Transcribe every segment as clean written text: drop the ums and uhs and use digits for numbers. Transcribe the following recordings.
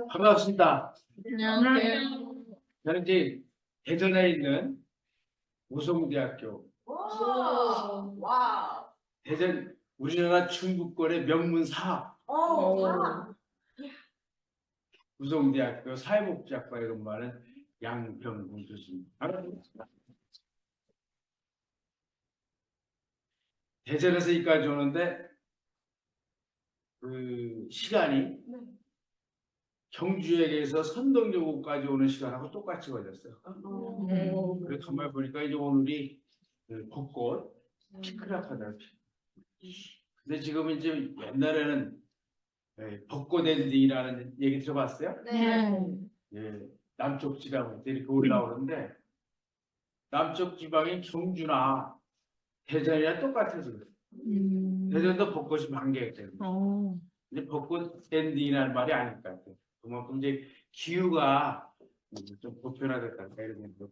반갑습니다. 안녕하세요. 저는 이제 대전에 있는 우송대학교, 와. 대전 우리나라 중부권의 명문사 와. 우송대학교 사회복지학과에 근무하는 양병훈 교수입니다. 반갑습니다. 대전에서 여기까지 오는데 그 시간이 경주역에서 선동여고까지 오는 시간하고 똑같이 걸렸어요. 그래서 정말 보니까 이제 오늘이 그 벚꽃 피크락하다. 근데 지금 이제 옛날에는 벚꽃 엔딩이라는 얘기 들어봤어요? 네. 예, 남쪽 지방에 이렇게 올라오는데 남쪽 지방인 경주나 대전이랑 똑같아서 그래요. 대전도 벚꽃이 만개했대요. 근데 벚꽃 엔딩이라는 말이 아닐 것 같아요. 그만큼 이제 기후가 좀 보편화됐다 이런 생각.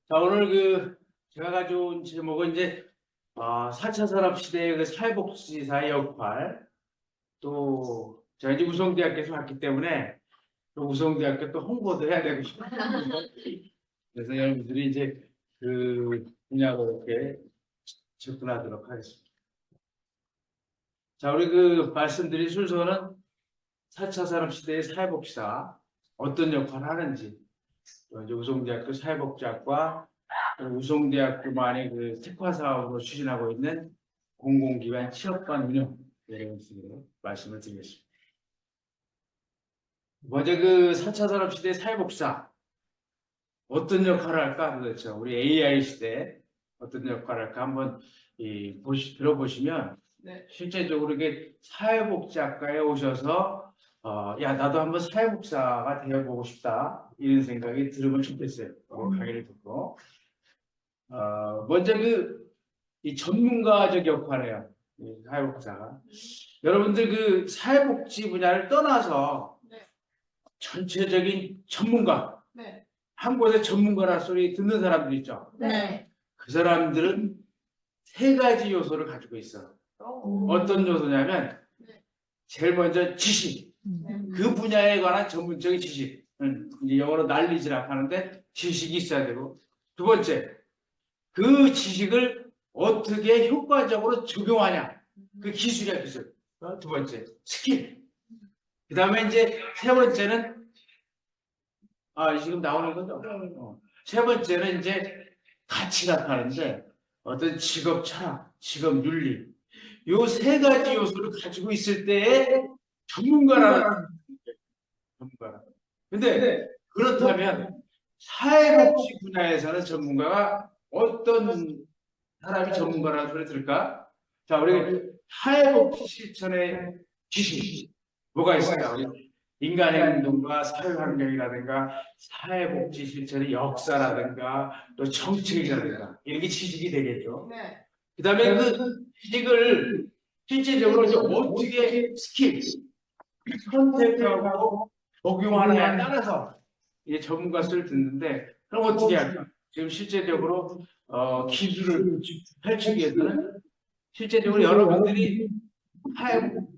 자, 오늘 그 제가 가져온 제목은 이제 4차 산업시대의 그 사회복지사의 역할, 또 제가 이제 우성대학교에서 왔기 때문에 또 우성대학교 또 홍보도 해야 되고 싶어요. 그래서 여러분들이 이제 그 분야로 이렇게 접근하도록 하겠습니다. 자, 우리 그 말씀드린 순서는 4차 산업시대의 사회복지사 어떤 역할을 하는지, 또 이제 우성대학교 사회복지학과, 우성대학교만의 그 특화 사업으로 추진하고 있는 공공기관 취업반 운영 이런 식으로 말씀을 드리겠습니다. 먼저 그 4차 산업시대 사회복지사 어떤 역할을 할까? 그렇죠. 우리 AI 시대 어떤 역할을 할까 한번 들어보시면 실제적으로 이게 사회복지학과에 오셔서 야 나도 한번 사회복지사가 되어보고 싶다 이런 생각이 들으면 좋겠어요. 강의를 듣고 먼저 이 전문가적 역할이에요. 사회복지사가 여러분들 그 사회복지 분야를 떠나서 전체적인 전문가 한 곳의 전문가라 소리 듣는 사람들 있죠. 그 사람들은 세 가지 요소를 가지고 있어. 어떤 요소냐면 제일 먼저 지식, 그 분야에 관한 전문적인 지식, 이제 영어로 knowledge라고 하는데 지식이 있어야 되고, 두 번째 그 지식을 어떻게 효과적으로 적용하냐, 그 기술이야 기술. 두 번째 스킬. 그 다음에 이제 세 번째는 지금 나오는 거죠. 세 번째는 이제 같이 나타나는데 어떤 직업 철학, 직업 윤리 요 세 가지 요소를 가지고 있을 때의 전문가라는 전문가라. 근데 그렇다면 사회복지 분야에서는 전문가가 어떤 사람이 전문가라는 소리 들을까? 자, 우리 사회복지 실천의 지식 뭐가 있을까? 우리 인간행동과 사회환경이라든가 사회복지 실천의 역사라든가 또 정책이라든가 이런 게 지식이 되겠죠. 그 다음에 그 지식을 실제적으로 이제 어떻게 스킬, 선택하고 적용하느냐에 따라서 이제 전문가 수를 듣는데 그럼 어떻게 할까? 지금 실제적으로 기술을 펼치기 위해서는 실제적으로 여러분들이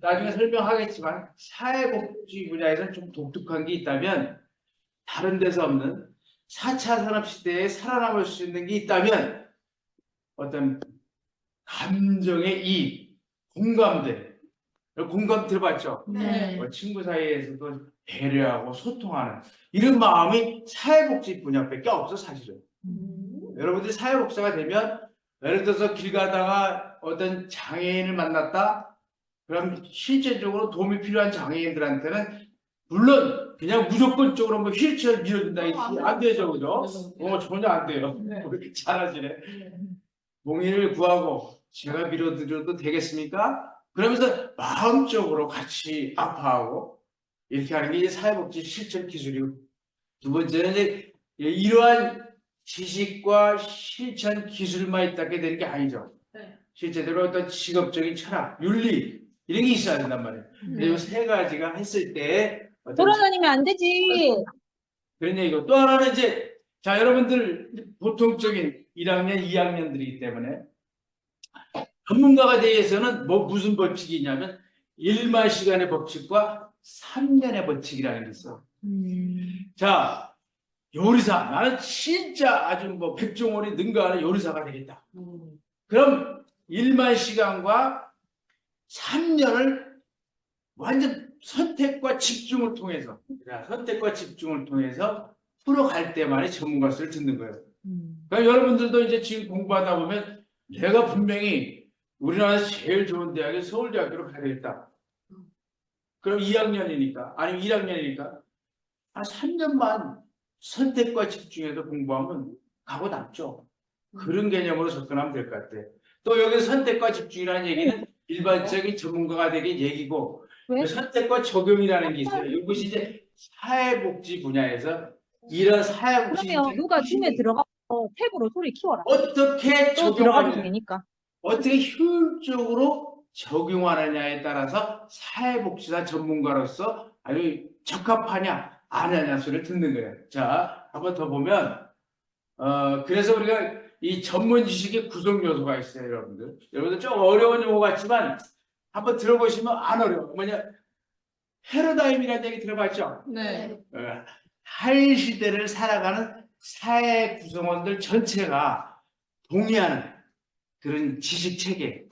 나중에 설명하겠지만 사회복지 분야에서 좀 독특한 게 있다면 다른 데서 없는 4차 산업시대에 살아남을 수 있는 게 있다면 어떤 감정의 이입, 공감 들어봤죠? 친구 사이에서도 배려하고 소통하는 이런 마음이 사회복지 분야밖에 없어 사실은. 여러분들이 사회복지사가 되면 예를 들어서 길 가다가 어떤 장애인을 만났다? 그럼 실제적으로 도움이 필요한 장애인들한테는 물론 그냥 무조건적으로 뭐 휠체어 밀어준다 안 되죠, 그죠? 전혀 안 돼요. 그렇게 잘하시네. 동의를 구하고 제가 밀어드려도 되겠습니까? 그러면서 마음적으로 같이 아파하고 이렇게 하는 게 이제 사회복지 실천 기술이고, 두 번째는 이제 이러한 지식과 실천 기술만 있다게 되는 게 아니죠. 실제로 어떤 직업적인 철학, 윤리 이런 게 있어야 된단 말이에요. 그리고 세 가지가 했을 때 돌아다니면 안 되지. 그런 얘기고, 또 하나는 이제 자 여러분들 보통적인 1학년, 2학년들이기 때문에 전문가가 대해서는 무슨 법칙이 있냐면 1만 시간의 법칙과 3년의 법칙이라는 게 있어. 자, 요리사. 나는 진짜 아주 뭐 백종원이 능가하는 요리사가 되겠다. 그럼 1만 시간과 3년을 완전 선택과 집중을 통해서, 선택과 집중을 통해서 풀어갈 때만이 전문가 수를 듣는 거예요. 그러니까 여러분들도 이제 지금 공부하다 보면 내가 분명히 우리나라에서 제일 좋은 대학이 서울대학교로 가야 되겠다. 그럼 2학년이니까, 아니면 1학년이니까, 한 3년만 선택과 집중해서 공부하면 가고 남죠. 그런 개념으로 접근하면 될 것 같아요. 또 여기 선택과 집중이라는 얘기는 일반적인 전문가가 되긴 얘기고, 왜? 선택과 적용이라는 게 있어요. 이것이 이제 사회복지 분야에서 이런 사회복지 그러면 누가 줌에 들어가서 탭으로 소리 키워라. 어떻게 또 들어가는 적용하느냐, 중이니까. 어떻게 효율적으로 적용하느냐에 따라서 사회복지사 전문가로서 아주 적합하냐 안 하냐 소리를 듣는 거예요. 자, 한번 더 보면 그래서 우리가 이 전문 지식의 구성 요소가 있어요, 여러분들. 여러분들 좀 어려운 용어 같지만 한번 들어보시면 안 어려워. 뭐냐, 패러다임이라는 얘기 들어봤죠? 네. 한 시대를 살아가는 사회 구성원들 전체가 동의하는 그런 지식 체계.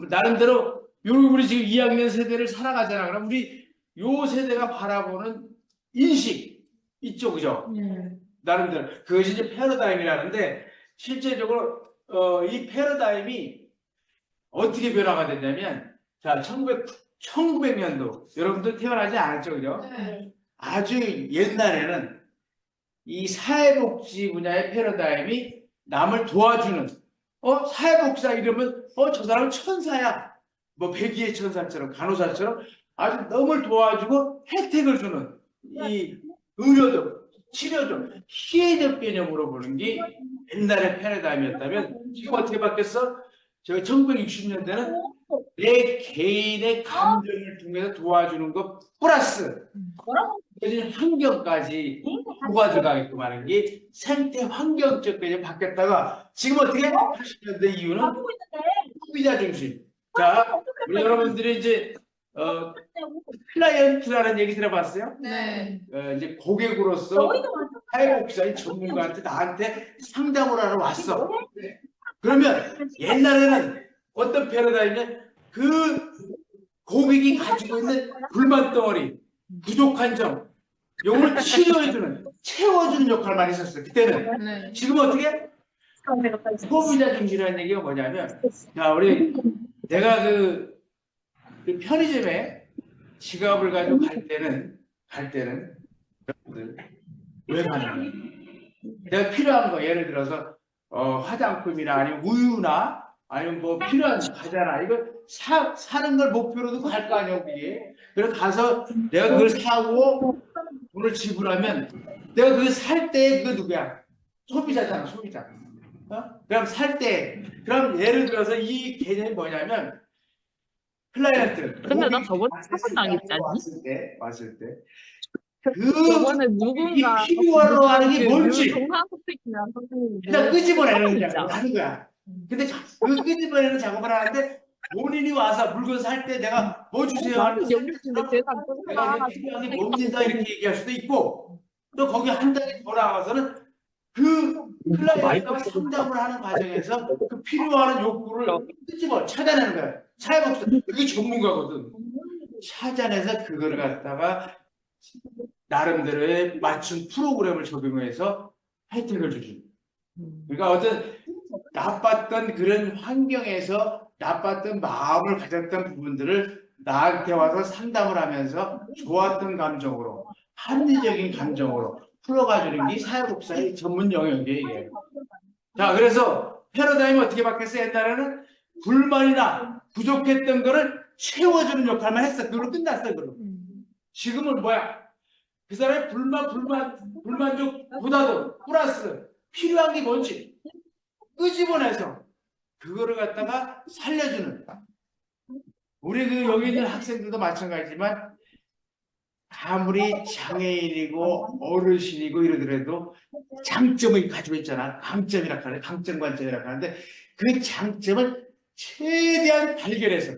나름대로 우리 지금 2학년 세대를 살아가잖아. 그럼 우리 요 세대가 바라보는 인식 있죠, 그죠? 나름대로 그것이 이제 패러다임이라는데 실제적으로 이 패러다임이 어떻게 변화가 됐냐면, 자, 1900년도 여러분들 태어나지 않았죠, 그죠? 네. 아주 옛날에는 이 사회복지 분야의 패러다임이 남을 도와주는, 사회복지사 이러면 저 사람은 천사야, 뭐 백의의 천사처럼 간호사처럼 아주 남을 도와주고 혜택을 주는 이 의료적, 치료적, 희애적 개념으로 보는 게 옛날의 패러다임이었다면 지금 어떻게 바뀌었어? 저 1960년대는 내 개인의 감정을 통해서 도와주는 것 플러스 그래서 환경까지 뭐가 들어가게끔 하는 게 생태 환경적 개념이 바뀌었다가 지금 어떻게 80년대 이후는 소비자 중심. 자, 우리 여러분들이 이제 클라이언트라는 얘기 들어봤어요? 네. 이제 고객으로서 사회복지사인 전문가한테 나한테 상담을 하러 왔어. 그러면 옛날에는 어떤 패러다임이냐, 그 고객이 가지고 있는 불만 덩어리, 부족한 점, 요걸 치료해주는, 채워주는 역할만 했었어요. 그때는. 네. 지금 어떻게? 소비자 중심이라는 얘기가 뭐냐면, 자, 내가 그 편의점에 지갑을 가지고 갈 때는, 여러분들, 왜 가느냐? 내가 필요한 거, 예를 들어서, 화장품이나 아니면 우유나 아니면 뭐 필요한 과자나 이거 사는 걸 목표로 두고 갈 거 아니야, 그게. 그래서 가서 내가 그걸 사고 돈을 지불하면 내가 그걸 살 때 그 누구야? 소비자잖아, 소비자. 그럼 살 때, 그럼 예를 들어서 이 개념이 뭐냐면 클라이언트. 근데 나 저번에 사건 당했지 않니? 왔을 때. 저번에 누군가 필요로 하는 게 뭔지 동사소식이나 선생님이 일단 끄집어내는 진짜. 작업을 하는 거야. 근데 그 끄집어내는 작업을 하는데 본인이 와서 물건 살 때 내가 뭐 주세요 하는 나는 여기 있는데 제가 안 내가 떠나. 이게 필요한 게 뭡니다 이렇게 얘기할 수도 있고, 또 거기 한 단계 더 나가서는 그 클라이언트가 상담을 하는 과정에서 그 필요한 욕구를 끄집어 찾아내는 거야. 사회복지 그게 전문가거든. 찾아내서 그걸 갖다가 나름대로의 맞춤 프로그램을 적용해서 혜택을 주지. 그러니까 어떤 나빴던 그런 환경에서 나빴던 마음을 가졌던 부분들을 나한테 와서 상담을 하면서 좋았던 감정으로, 합리적인 감정으로 풀어가주는 게 사회복지사의 전문 영역이에요. 자, 그래서 패러다임이 어떻게 바뀌었어요? 옛날에는 불만이나 부족했던 거를 채워주는 역할만 했어. 그걸로 끝났어. 그걸로. 지금은 뭐야? 그 사람의 불만족보다도 플러스 필요한 게 뭔지 끄집어내서 그거를 갖다가 살려주는, 우리 그 여기 있는 학생들도 마찬가지지만 아무리 장애인이고 어르신이고 이러더라도 장점을 가지고 있잖아. 강점이라 하는데, 강점 관점이라 하는데 그 장점을 최대한 발견해서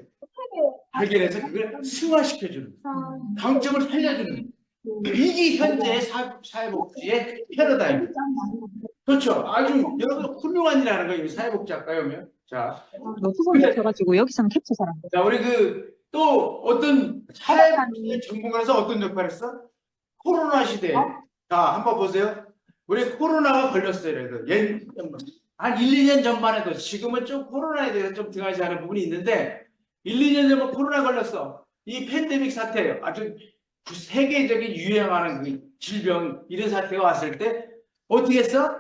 발견해서 그걸 승화시켜주는, 강점을 살려주는, 이게 현재 사회복지의 패러다임입니다. 그렇죠. 아주 여러분 훌륭한 일 하는 거예요. 사회복지학과요. 자, 노트북 켜가지고 여기서는 캡처 잘 안 돼. 자, 우리 또 어떤 사회복지 전문가에서 어떤 역할을 했어? 코로나 시대에. 자, 한번 보세요. 우리 코로나가 걸렸어요. 그래도 한 1, 2년 전만 해도 지금은 좀 코로나에 대해서 좀 등하지 않은 부분이 있는데 1, 2년 전만 코로나 걸렸어. 이 팬데믹 사태, 아주 세계적인 유행하는 그 질병 이런 사태가 왔을 때 어떻게 했어?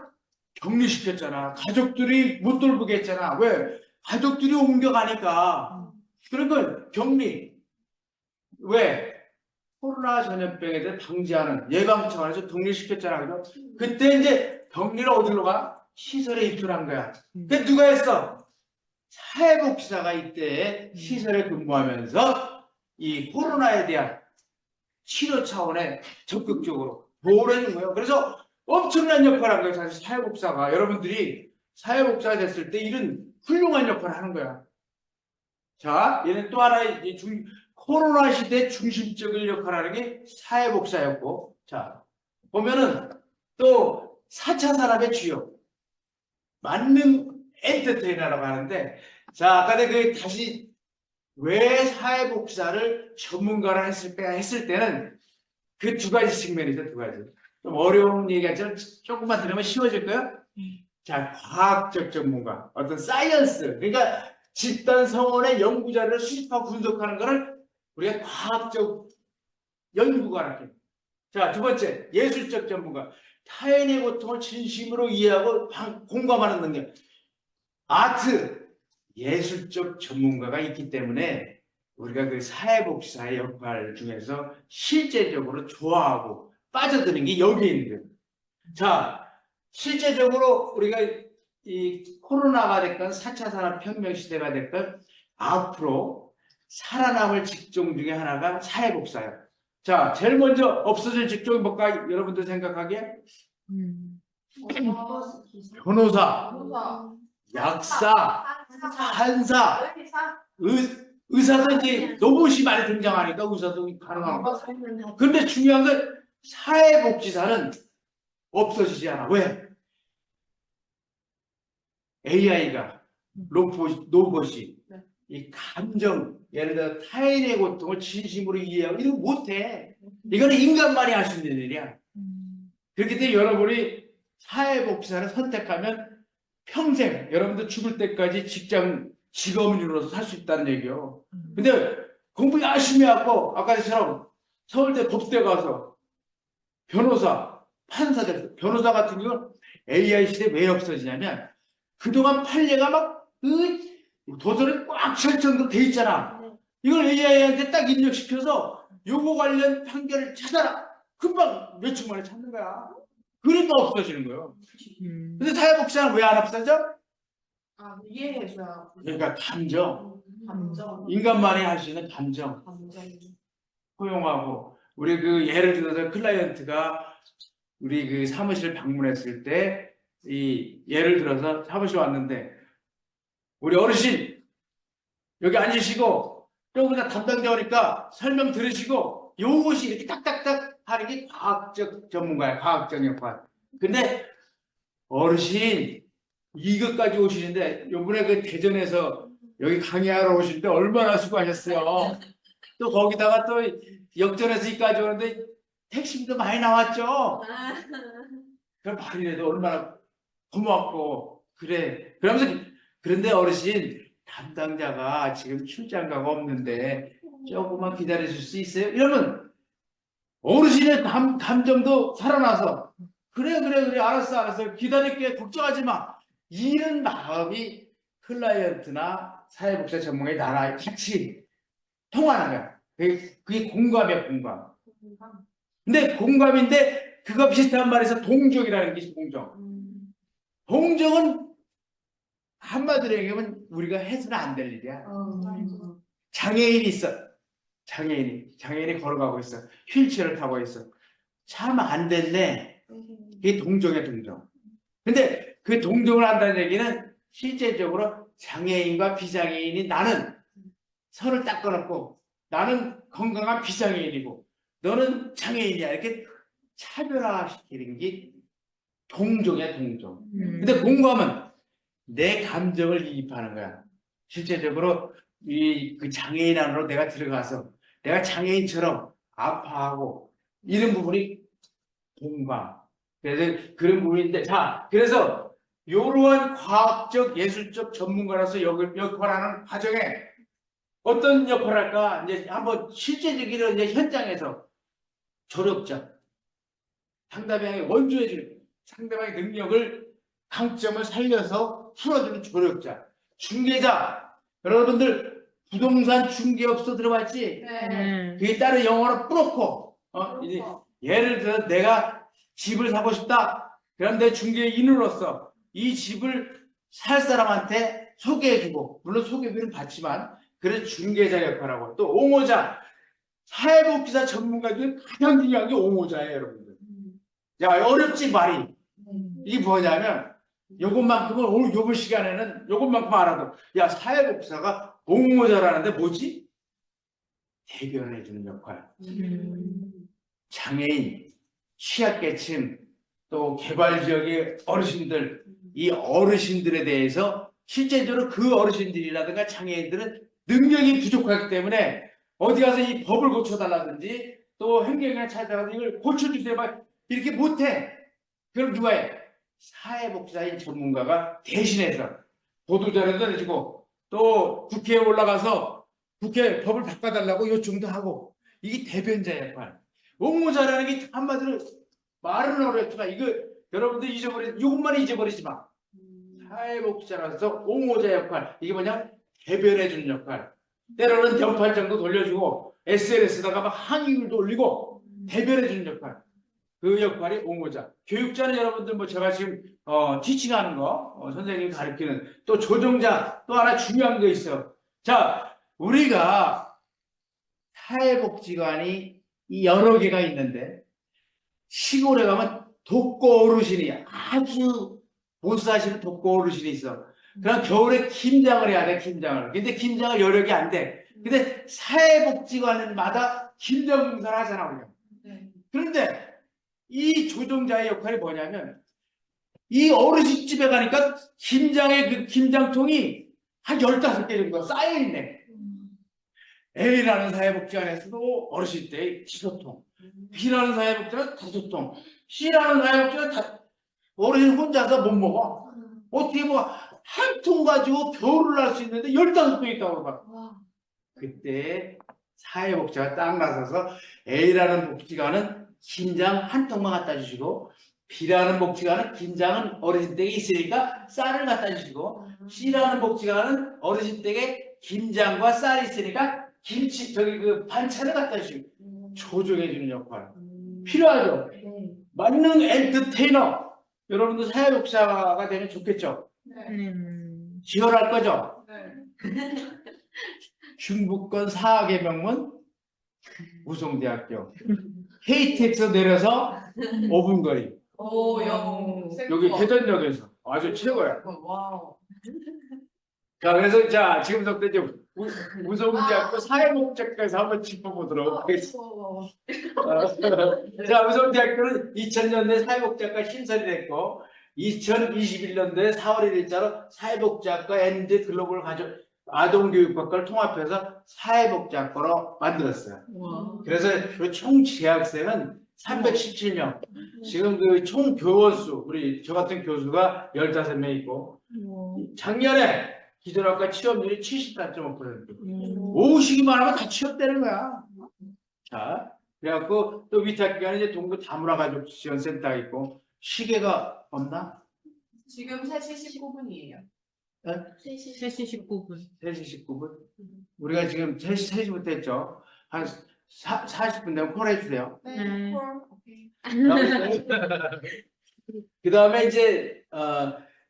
격리시켰잖아. 가족들이 못 돌보게 했잖아. 왜? 가족들이 옮겨가니까. 그러니까 격리. 왜? 코로나 전염병에 대해 방지하는 예방 차원에서 격리시켰잖아. 그죠? 그때 이제 격리를 어디로 가? 시설에 입주한 거야. 근데 누가 했어? 사회복지사가 이때 시설에 근무하면서 이 코로나에 대한 치료 차원에 적극적으로 보호를 해준 거예요. 그래서 엄청난 역할을 한 거예요. 사실 사회복지사가. 여러분들이 사회복지사 됐을 때 이런 훌륭한 역할을 하는 거야. 자, 얘는 또 하나의 코로나 시대 중심적인 역할을 하는 게 사회복지사였고, 자, 보면은 또 4차 산업의 주역, 만능 엔터테이너라고 하는데, 자, 아까 다시 왜 사회복지사를 전문가로 했을 때는 그 두 가지 측면이 있어요, 두 가지. 좀 어려운 얘기가 조금만 들으면 쉬워질 거예요? 자, 과학적 전문가, 어떤 사이언스, 그러니까 집단 성원의 연구 자료를 수집하고 분석하는 것을 우리가 과학적 연구가라고 해요. 자, 두 번째, 예술적 전문가, 타인의 고통을 진심으로 이해하고 공감하는 능력, 아트, 예술적 전문가가 있기 때문에 우리가 그 사회복지사의 역할 중에서 실제적으로 좋아하고 빠져드는 게 여기에 있는 거예요. 자, 실제적으로 우리가 이 코로나가 됐건 4차 산업혁명 시대가 됐건 앞으로 살아남을 직종 중에 하나가 사회복지사예요. 자, 제일 먼저 없어질 직종이 뭘까? 여러분들 생각하기에? 변호사, 약사, 한사, 의사도 이제 로봇이 많이 등장하니까 의사도 가능한 거. 근데 중요한 건 사회복지사는 없어지지 않아. 왜? AI가 로봇이 이 감정, 예를 들어 타인의 고통을 진심으로 이해하고 이거 못해. 이거는 인간만이 할 수 있는 일이야. 그렇기 때문에 여러분이 사회복지사를 선택하면 평생 여러분들 죽을 때까지 직업인으로서 살 수 있다는 얘기요. 근데 공부 열심히 하고 아까처럼 서울대 법대 가서 변호사, 판사 됐어. 변호사 같은 경우는 AI 시대 왜 없어지냐면 그동안 판례가 막 도서를 꽉 찰 정도로 돼 있잖아. 이걸 AI한테 딱 입력시켜서 요거 관련 판결을 찾아라. 금방 몇 초 만에 찾는 거야. 그러니까 없어지는 거예요. 근데 사회복지사는 왜 안 없어져? 이해해줘야. 그러니까 감정. 감정. 인간만이 할 수 있는 감정. 포용하고 우리 예를 들어서 클라이언트가 우리 사무실 방문했을 때 예를 들어서 사무실 왔는데 우리 어르신 여기 앉으시고 또 그냥 담당자 오니까 설명 들으시고 요것이 이렇게 딱딱딱 하는 게 과학적 전문가야. 과학적 역할. 근데 어르신 이것까지 오시는데 요번에 대전에서 여기 강의하러 오실 때 얼마나 수고하셨어요. 또 거기다가 또 역전해서 여기까지 오는데 택시비도 많이 나왔죠. 그럼 말이라도 얼마나 고맙고 그래. 그러면서 그런데 어르신 담당자가 지금 출장가가 없는데 조금만 기다려줄 수 있어요? 이러면 어르신의 감정도 살아나서 그래 알았어 기다릴게 걱정하지 마. 이런 마음이 클라이언트나 사회복지사 전문가의 나라에 같이 통하는 거야. 그게 공감이야, 공감. 근데 공감인데 그거 비슷한 말에서 동정이라는 게 있어, 동정. 동정은 한마디로 얘기하면 우리가 해서는 안 될 일이야. 장애인이 있어. 장애인이 걸어가고 있어. 휠체어를 타고 있어. 참 안 됐네. 그게 동정이야, 동정. 근데 그 동정을 한다는 얘기는 실제적으로 장애인과 비장애인이 나는 선을 딱 끊었고 나는 건강한 비장애인이고 너는 장애인이야 이렇게 차별화시키는 게 동종이야 동종. 근데 공부하면 내 감정을 이입하는 거야. 실제적으로 그 장애인 안으로 내가 들어가서 내가 장애인처럼 아파하고 이런 부분이 공감. 그래서 그런 부분인데 자 그래서 이러한 과학적 예술적 전문가로서 역할하는 과정에 어떤 역할을 할까 이제 한번 실제적인 이제 현장에서 조력자 상대방의 원조해주는 상대방의 능력을 강점을 살려서 풀어주는 조력자 중개자 여러분들 부동산 중개업소 들어봤지? 네. 그게 따로 영어로 브로커 이제 예를 들어 내가 집을 사고 싶다 그런데 중개인으로서 이 집을 살 사람한테 소개해주고 물론 소개비는 받지만 그래서 중개자 역할하고 또 옹호자 사회복지사 전문가들 가장 중요한 게 옹호자예요 여러분들. 야 어렵지 말이 이게 뭐냐면 요것만큼은 오늘 요번 시간에는 요것만큼 알아도 야 사회복지사가 옹호자라는데 뭐지? 대변해주는 역할 장애인 취약계층 또 개발지역의 어르신들 이 어르신들에 대해서 실제적으로 그 어르신들이라든가 장애인들은 능력이 부족하기 때문에 어디 가서 이 법을 고쳐달라든지 또 행정이나 찾아가서 이걸 고쳐주세요 막 이렇게 못해. 그럼 누가 해? 사회복지사인 전문가가 대신해서 보도자료도 내주고 또 국회에 올라가서 국회 법을 바꿔달라고 요청도 하고 이게 대변자 역할. 옹호자라는 게 한마디로 말은 어렵지만 이거 여러분들 이것만 잊어버리지 마. 사회복지사로서 옹호자 역할 이게 뭐냐? 대변해주는 역할. 때로는 연판장도 돌려주고 SNS에다가 막 항의글도 올리고 대변해주는 역할. 그 역할이 옹호자. 교육자는 여러분들 뭐 제가 지금 티칭하는 거 선생님이 가르치는 또 조정자 또 하나 중요한 거 있어요. 자 우리가 사회복지관이 이 여러 개가 있는데 시골에 가면 독거 어르신이 아주 못 사시는 독거 어르신이 있어. 그럼 겨울에 김장을 해야 돼, 김장을. 근데 김장을 여러 개 안 돼. 근데 사회복지관마다 김장 봉사를 하잖아, 우리가. 그런데 이 조종자의 역할이 뭐냐면 이 어르신 집에 가니까 김장의 그 김장통이 한 15개 정도 쌓여있네. A라는 사회복지관에서도 어르신 때 5통, B라는 사회복지관 5통, C라는 사회복지관 어르신 혼자서 못 먹어. 어떻게 뭐 한 통 가지고 겨울을 할 수 있는데 15통 있다고 봐. 그때 사회복지가 딱 나서서 A라는 복지관은 김장 한 통만 갖다 주시고 B라는 복지관은 김장은 어르신 댁에 있으니까 쌀을 갖다 주시고 C라는 복지관은 어르신 댁에 김장과 쌀이 있으니까 김치 그 반찬을 갖다 주시고 조정해 주는 역할 필요하죠. 맞는 엔터테이너 여러분들 사회복지사가 되면 좋겠죠. 지원할 거죠. 중부권 사학의 명문 우송대학교 KTX 내려서 5분 거리 여기 대전역에서 아주 최고야. 자 그래서 자 지금부터 이제 우송대학교 사회복지학과에서 한번 짚어보도록 하겠습니다. 자 우송대학교는 2000년도에 사회복지학과 신설이 됐고 2021년도에 4월 1일자로 사회복지학과 앤드 글로벌 가족 아동교육학과를 통합해서 사회복지학과로 만들었어요. 그래서 총 재학생은 317명. 지금 그 총 교원수 우리 저 같은 교수가 15명 있고 작년에 기존학과 취업률이 74.5%. 오시기만 하면 다 취업되는 거야. 자, 그래갖고 또 위탁기관에 이제 동구 다문화가족지원센터가 있고 시계가 없나? 지금 3시 19분이에요. 3시 19분. 3시 19분? 우리가 지금 3시부터 했죠. 한 40분 되면 콜 해주세요. 네. 그 다음에 이제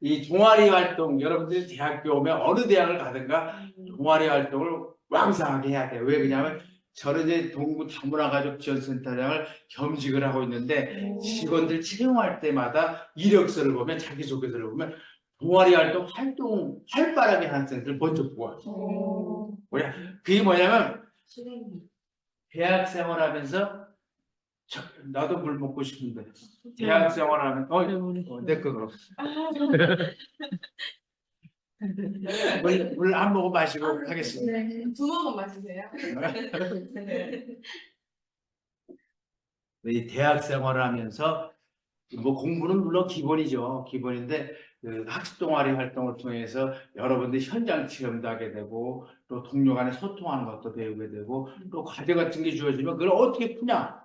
이 동아리 활동 여러분들이 대학교 오면 어느 대학을 가든가 동아리 활동을 왕성하게 해야 돼요. 왜 그러냐면 저는 이제 동구 다문화가족지원센터장을 겸직을 하고 있는데 직원들 채용할 때마다 이력서를 보면 자기소개서를 보면 동아리 활동 활발하게 하는 쌤들 먼저 보아요. 그게 뭐냐면 대학 생활하면서 나도 물 먹고 싶은데 대학 생활하면 내 거 그럼 물 한 모금 마시고 하겠습니다. 두 모금 마시세요. 이 대학 생활을 하면서 뭐 공부는 물론 기본이죠. 기본인데 그 학습 동아리 활동을 통해서 여러분들이 현장 체험도 하게 되고 또 동료 간에 소통하는 것도 배우게 되고 또 과제 같은 게 주어지면 그걸 어떻게 푸냐.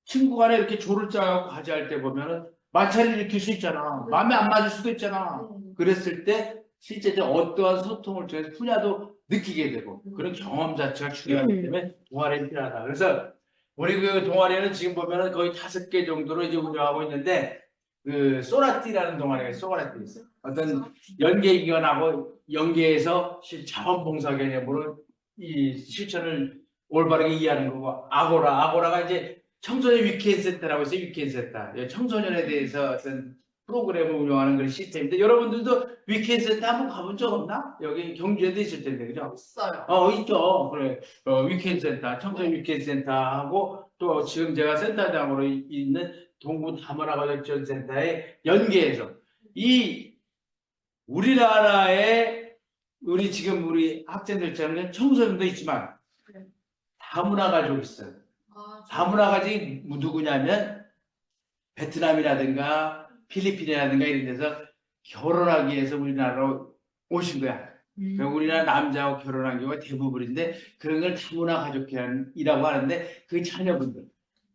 친구 간에 이렇게 조를 짜고 과제할 때 보면은 마찰을 일으킬 수 있잖아. 마음에 안 맞을 수도 있잖아. 그랬을 때 실제적으로 어떠한 소통을 통해서 푸냐도 느끼게 되고 그런 경험 자체가 중요하기 때문에 동아리는 필요하다. 그래서 우리 그 동아리는 지금 보면은 거의 5개 정도로 이제 운영하고 있는데 그 소라띠라는 동아리가 소라띠 있어요. 어떤 연계기관하고 연계해서 자원봉사 개념으로 이 실천을 올바르게 이해하는 거고 아고라가 이제 청소년 위켄드 센터라고 해서 위켄드 센터 청소년에 대해서 어떤 프로그램을 운영하는 그런 시스템인데 여러분들도 위켄드 센터 한번 가본 적 없나? 여기 경주에도 있을 텐데 그죠? 없어요. 있죠. 그래. 위켄드 센터, 청소년 위켄드 센터하고 또 지금 제가 센터장으로 있는 동부 다문화가족지원 센터에 연계해서 이 우리나라에 우리 학생들처럼 청소년도 있지만 다문화 가족이 있어요. 다문화 가족이 누구냐면 베트남이라든가 필리핀이라든가 이런 데서 결혼하기 위해서 우리나라로 오신 거야. 우리나라 남자하고 결혼한 경우가 대부분인데 그런 걸 다문화 가족이라고 하는데 그 자녀분들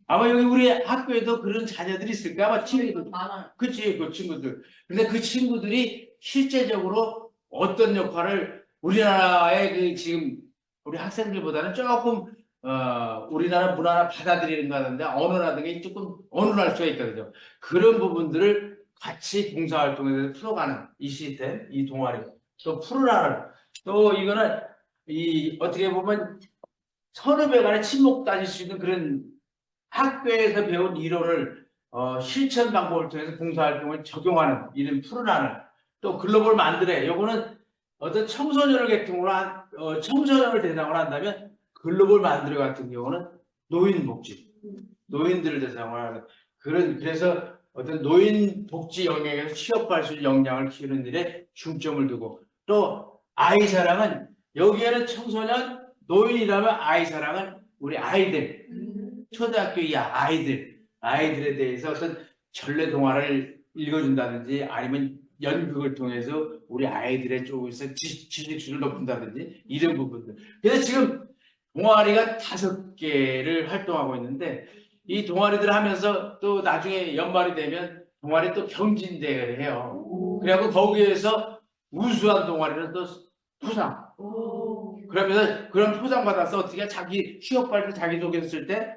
아마 여기 우리 학교에도 그런 자녀들이 있을까? 아마 친구들 많아요. 그치 그 친구들 근데 그 친구들이 실제적으로 어떤 역할을 우리나라의 그 지금 우리 학생들보다는 조금 우리나라 문화를 받아들이는 거 하는데 언어라든가 조금 언어할 수가 있거든요. 그런 부분들을 같이 봉사활동에 풀어가는 이 시스템, 이 동아리 또 풀어나가는 또 이거는 이 어떻게 보면 선후배 간의 친목 다질 수 있는 그런 학교에서 배운 이론을 실천 방법을 통해서 봉사활동을 적용하는 이런 풀어나는 또 글로벌 만들어 요거는 어떤 청소년을 계통으로 청소년을 대상으로 한다면 글로벌 만들어 같은 경우는 노인복지 노인들을 대상으로 하는 그래서 어떤 노인 복지 영역에서 취업할 수 있는 역량을 키우는 일에 중점을 두고 또 아이 사랑은 여기에는 청소년 노인이라면 아이 사랑은 우리 아이들 초등학교 이 아이들에 대해서 어떤 전래 동화를 읽어준다든지 아니면 연극을 통해서 우리 아이들의 쪽에서 지식수를 높인다든지 이런 부분들. 그래서 지금 동아리가 5개를 활동하고 있는데 이 동아리들을 하면서 또 나중에 연말이 되면 동아리 또 경진대회를 해요. 그래갖고 거기에서 우수한 동아리는 또 포상. 그러면서 그런 포상 받아서 어떻게 자기 취업할 때 자기소개서 쓸 때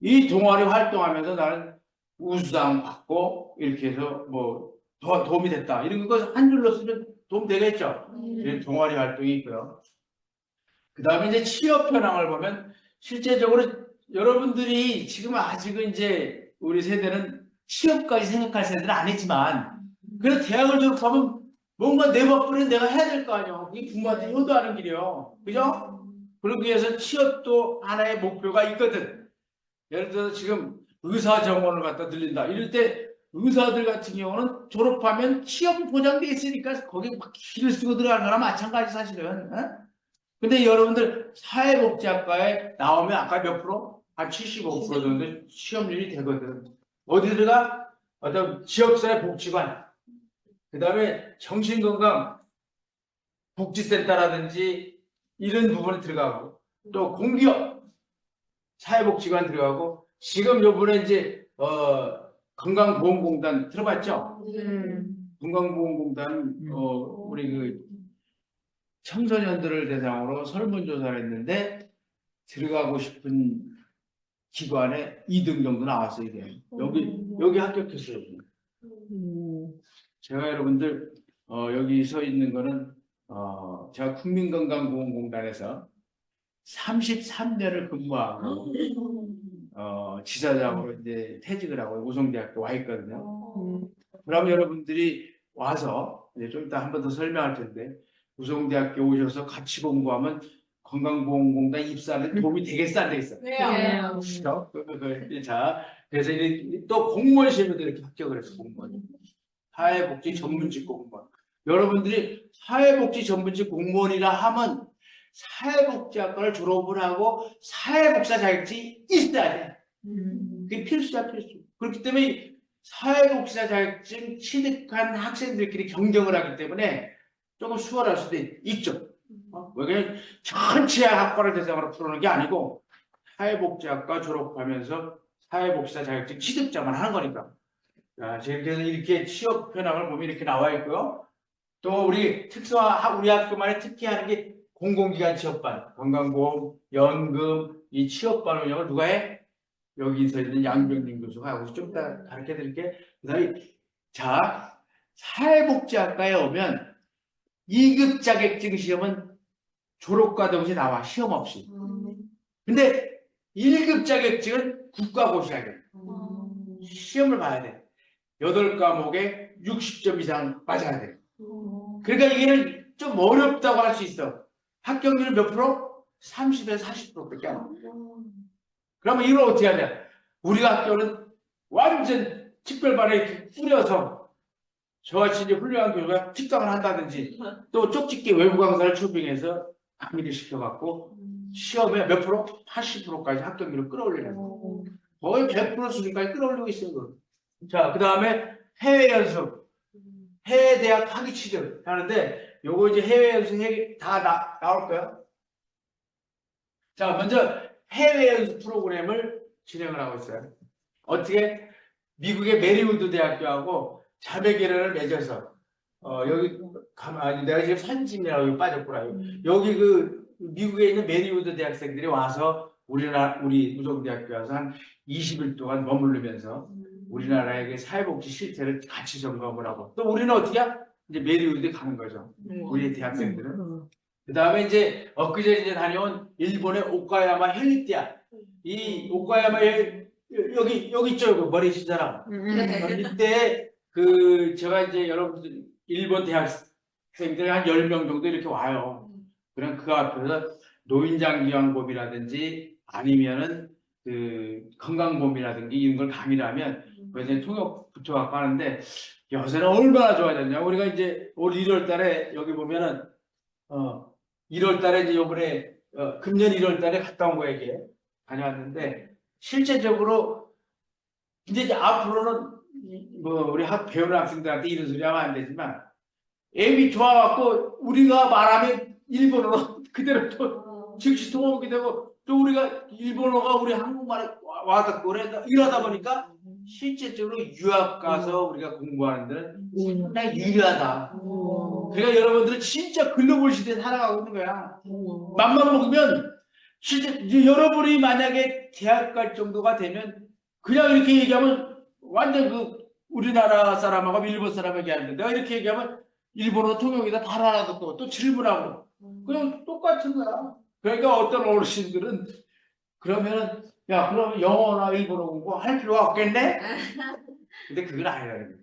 이 동아리 활동하면서 나는 우수상 받고 이렇게 해서 뭐 도움이 됐다. 이런 거 한 줄로 쓰면 도움 되겠죠. 이런 동아리 활동이 있고요. 그 다음에 이제 취업 현황을 보면 실제적으로 여러분들이 지금 아직은 이제 우리 세대는 취업까지 생각할 세대는 아니지만 그래서 대학을 졸업하면 뭔가 내 밥벌이는 내가 해야 될 거 아니에요. 이게 부모한테 효도하는 길이에요. 그죠? 그러기 위해서 취업도 하나의 목표가 있거든. 예를 들어서 지금 의사 정원을 갖다 들린다. 이럴 때 의사들 같은 경우는 졸업하면 취업이 보장돼 있으니까 거기 막 길을 쓰고 들어가는 거랑 마찬가지 사실은. 근데 여러분들 사회복지학과에 나오면 아까 몇 프로? 한 75% 정도 취업률이 되거든. 어디 들어가? 어떤 지역사회 복지관, 그 다음에 정신건강 복지센터라든지 이런 부분에 들어가고 또 공기업 사회복지관 들어가고 지금 요번에 이제 건강보험공단 들어봤죠? 건강보험공단 우리 그 청소년들을 대상으로 설문조사를 했는데 들어가고 싶은 기관에 2등 정도 나왔어요. 이게. 여기 합격했어요. 제가 여러분들 여기 서 있는 거는 제가 국민건강보험공단에서 33년을 근무하고 지사장으로 이제 퇴직을 하고 우성대학교 와 있거든요. 그럼 여러분들이 와서 이제 좀 이따 한 번 더 설명할 텐데 우성대학교 오셔서 같이 공부하면 건강보험공단 입사하는 도움이 되겠어 안 되겠어? 네. 그렇죠? 자, 그래서 또 공무원 시험에도 이렇게 합격을 해서 공무원. 사회복지 전문직 공무원. 여러분들이 사회복지 전문직 공무원이라 하면 사회복지학과를 졸업을 하고 사회복지사 자격증이 있어야 돼. 그게 필수야, 필수. 그렇기 때문에 사회복지사 자격증 취득한 학생들끼리 경쟁을 하기 때문에 조금 수월할 수도 있죠. 왜냐면 전체 학과를 대상으로 풀어놓은 게 아니고 사회복지학과 졸업하면서 사회복지사 자격증 취득자만 하는 거니까. 자, 그래서 이렇게 취업 현황을 보면 이렇게 나와 있고요. 또 우리 우리 학교만의 특히하는 게 공공기관 취업반, 건강보험, 연금, 이 취업반 운영을 누가 해? 여기서 있는 양병림 교수가 하고 좀 이따 가르쳐 드릴게. 그다음에 자, 사회복지학과에 오면 2급 자격증 시험은 졸업과 동시에 나와, 시험 없이. 근데 1급 자격증은 국가고시야 돼. 시험을 봐야 돼. 8과목에 60점 이상 맞아야 돼. 그러니까 이게 좀 어렵다고 할 수 있어. 합격률은 몇 프로? 30에서 40%밖에 안 돼. 그러면 이걸 어떻게 하냐? 우리 학교는 완전 특별반에 이렇게 뿌려서 저같이 이제 훌륭한 교수가 특강을 한다든지 또 쪽집게 외부 강사를 초빙해서 강의를 시켜갖고 시험에 몇 프로? 80%까지 합격률을 끌어올리는 거의 100% 수준까지 끌어올리고 있어요. 그걸. 자, 그 다음에 해외 연수, 해외 대학 학위 취득 하는데 요거 이제 해외 연수 다 나올 거예요. 자, 먼저 해외 연수 프로그램을 진행을 하고 있어요. 어떻게? 미국의 메리우드 대학교하고 자매 결연을 맺어서 여기 가만히 내가 지금 선진이라고 빠졌구나. 여기 그 미국에 있는 메리우드 대학생들이 와서 우리 우성대학교 와서 한 20일 동안 머무르면서 우리나라의 그 사회복지 실태를 같이 점검을 하고 또 우리는 어떻게 이제 메리우드에 가는 거죠. 우리 대학생들은. 그 다음에 이제 엊그제 이제 다녀온 일본의 오카야마 헬리대학. 이 오카야마 여기 있죠, 그 머리 신 사람. 이때 그 제가 이제 여러분들 일본 대학생들 한 10명 정도 이렇게 와요. 그럼 그 앞에서 노인장기왕법이라든지 아니면은 그 건강보험이라든지 이런 걸 강의를 하면 그래서 통역 붙여갖고 하는데 요새는 얼마나 좋아졌냐. 우리가 이제 올 1월 달에 여기 보면은 1월 달에 이제 요번에 금년 1월 달에 갔다 온 거야 이게. 다녀왔는데 실제적으로 이제 앞으로는 뭐 우리 배우는 학생들한테 이런 소리 하면 안 되지만 애비 좋아갖고 우리가 말하면 일본어로 그대로 또 즉시 통역이 되고 또 우리가 일본어가 우리 한국말에 와서 이러다 보니까 실제적으로 유학 가서 우리가 공부하는 데는 상당히 유리하다. 그러니까 여러분들은 진짜 글로벌 시대에 살아가고 있는 거야. 맘만 먹으면 실제 여러분이 만약에 대학 갈 정도가 되면 그냥 이렇게 얘기하면 완전 그 우리나라 사람하고 일본 사람 얘기하는데 내가 이렇게 얘기하면 일본어 통역이다 다 알아듣고 또 질문하고 그냥 똑같은 거야. 그러니까 어떤 어르신들은 그러면은 야 그럼 영어나 일본어 공부할 필요가 없겠네? 근데 그건 아니라는 거야.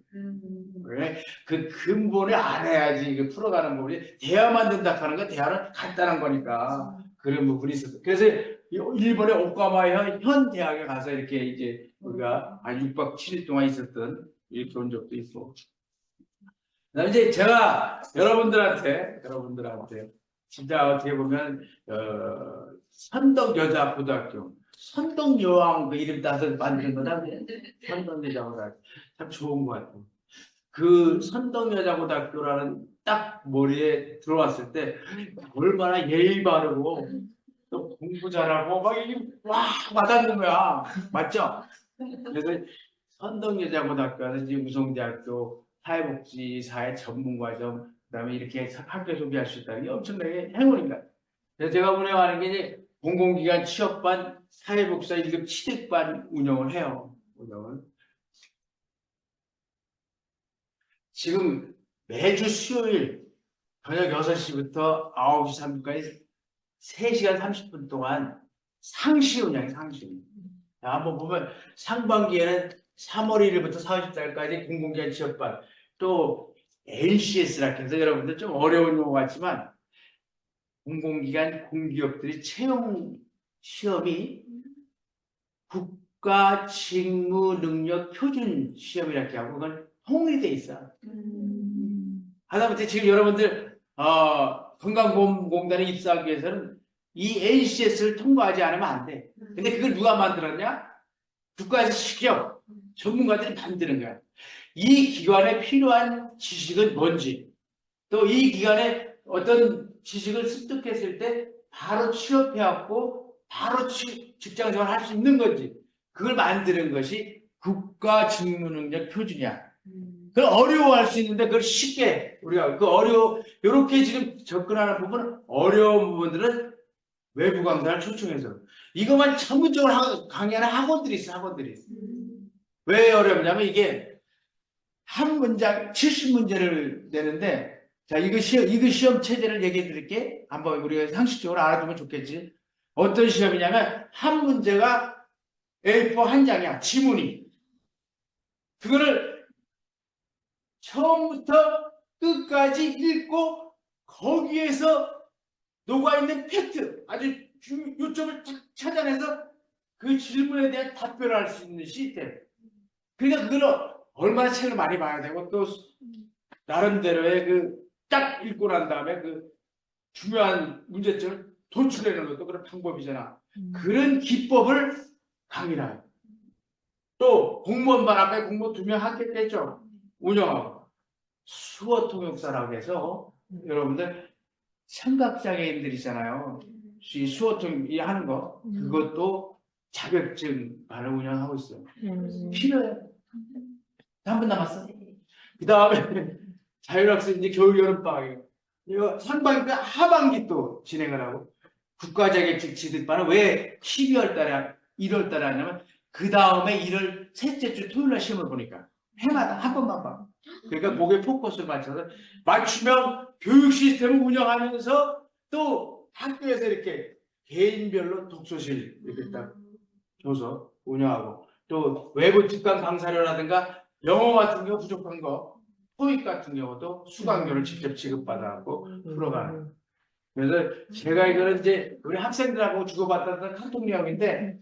왜? 그 근본을 알아야지 그 풀어가는 부분이 대화만 된다 하는 건 대화는 간단한 거니까 그런 부분이 있었어. 그래서 일본의 오카마 현 대학에 가서 이렇게 이제 우리가 한 6박 7일 동안 있었던 이렇게 온 적도 있고. 그다음에 이제 제가 여러분들한테 진짜 어떻게 보면 선덕여자고등학교 선덕여왕 그 이름 따서 만든 거다. 선덕여자고등학교 참 좋은 것 같아요. 그 선덕여자고등학교라는 딱 머리에 들어왔을 때 얼마나 예의 바르고 또 공부 잘하고 막 이게 와 와닿는 거야. 맞죠? 그래서 선덕여자고등학교는 이제 우성대학교 사회복지사의 전문과정 그다음에 이렇게 학교 소개할 수 있다는 게 엄청나게 행운입니다. 그래서 제가 운영하는 게 이제 공공기관 취업반 사회복지사 1급 취득반 운영을 해요. 지금 매주 수요일 저녁 6시부터 9시 30분까지 3시간 30분 동안 상시 운영이에요. 상시. 자, 한번 보면 상반기에는 3월 1일부터 4월 14일까지 공공기관 취업반 또 NCS라 해서 여러분들 좀 어려운 용어 같지만 공공기관 공기업들이 채용 시험이 국가 직무 능력 표준 시험이라고 하고 그건 통일이 돼 있어. 하다못해 지금 여러분들 건강보험공단에 입사하기 위해서는 이 NCS를 통과하지 않으면 안 돼. 근데 그걸 누가 만들었냐? 국가에서 시켜 전문가들이 만드는 거야. 이 기관에 필요한 지식은 뭔지, 또 이 기관에 어떤 지식을 습득했을 때 바로 취업해갖고 바로 직장 생활 할 수 있는 건지, 그걸 만드는 것이 국가 직무 능력 표준이야. 그걸 어려워할 수 있는데 그걸 쉽게 우리가 이렇게 지금 접근하는 부분은 어려운 부분들은 외부 강사를 초청해서 이것만 전문적으로 강의하는 학원들이 있어. 왜 어렵냐면 이게 한 문장 70문제를 내는데, 자, 이거 시험 체제를 얘기해 드릴게. 한번 우리가 상식적으로 알아두면 좋겠지. 어떤 시험이냐면 한 문제가 A4 한 장이야. 지문이. 그거를 처음부터 끝까지 읽고 거기에서 녹아있는 팩트, 아주 요점을 딱 찾아내서 그 질문에 대한 답변을 할 수 있는 시스템. 그러니까 그걸 얼마나 책을 많이 봐야 되고 또 나름대로의 그 딱 읽고 난 다음에 그 중요한 문제점을 도출해내는 것도 그런 방법이잖아. 그런 기법을 강의를. 또 공무원반 앞에 공무원 2명 합격했죠. 운영하고 수어통역사라고 해서 여러분들 청각장애인들이잖아요. 이 수어통 하는 거 그것도 자격증반을 운영하고 있어요. 필요해. 한 분 남았어. 그 다음에 자율학습 이제 겨울 여름방학이에요. 이거 상반기 하반기 또 진행을 하고 국가자격증 취득반은 왜 12월 달에 1월 달에 하냐면 그 다음에 1월 셋째 주 토요일 날 시험을 보니까 해마다 한 번만 봐. 그러니까 거기에 포커스를 맞춰서 맞춤형 교육 시스템을 운영하면서 또 학교에서 이렇게 개인별로 독서실 이렇게 딱 줘서 운영하고 또 외부 특강 강사료라든가 영어 같은 경우 부족한 거 토익 같은 경우도 수강료를 직접 지급받아갖고 풀어가는. 그래서 제가 이거는 이제 우리 학생들하고 주고받았던 카톡 내용인데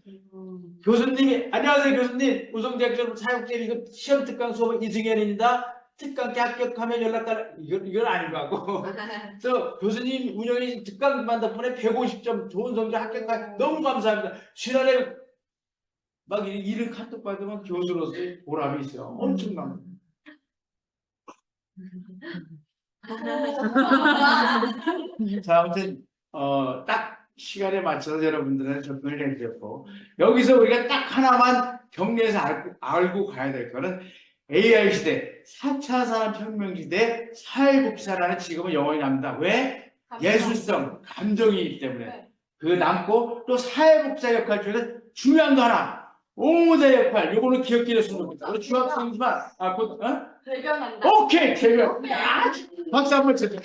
교수님이 안녕하세요 교수님 우성대학교 사육제 이거 시험 특강 수업 이승현입니다. 특강께 합격하면 연락달라. 이건 아닌 거 같고 그래서 교수님 운영이 특강반 덕분에 150점 좋은 성적 합격하 너무 감사합니다. 지난해 막 이런 카톡 받으면 교수로서의 보람이 있어요. 엄청난. 자, 아무튼 딱 시간에 맞춰서 여러분들은 접근을 해주셨고 여기서 우리가 딱 하나만 정리해서 알고 가야 될 거는 AI 시대, 4차 산업혁명 시대 사회복지사라는 직업은 영원히 남는다. 왜? 예술성, 감정이기 때문에. 그 남고 또 사회복지사 역할 중에서 중요한 거 하나. 옹호자 역할, 요거는 기억해 줬으면 좋겠다. 우리 중학생이지만, 대변한다. 오케이, 대변. 박수 한번 쳐줘.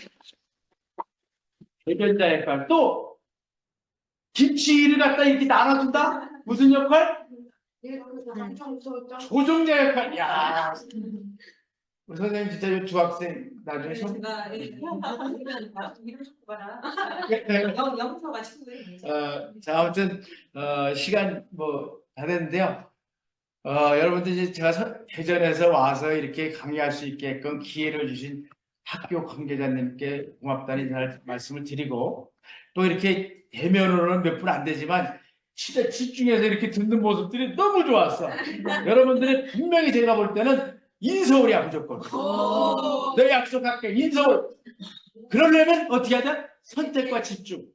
대변자 역할. 또, 김치를 갖다 이렇게 나눠준다? 무슨 역할? 조종자 역할. 야 우리 선생님 진짜 이 중학생 나중에 제가 이름 좀 봐라. 영서가 친구예요. 자, 아무튼 시간 뭐 다 됐는데요. 여러분들 이제 제가 대전에서 와서 이렇게 강의할 수 있게끔 기회를 주신 학교 관계자님께 고맙다는 인사를 말씀을 드리고 또 이렇게 대면으로는 몇 분 안 되지만 진짜 집중해서 이렇게 듣는 모습들이 너무 좋았어. 여러분들이 분명히 제가 볼 때는 인서울이야 무조건. 내 약속할게 인서울. 그러려면 어떻게 하자? 선택과 집중.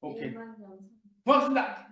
오케이. 고맙습니다.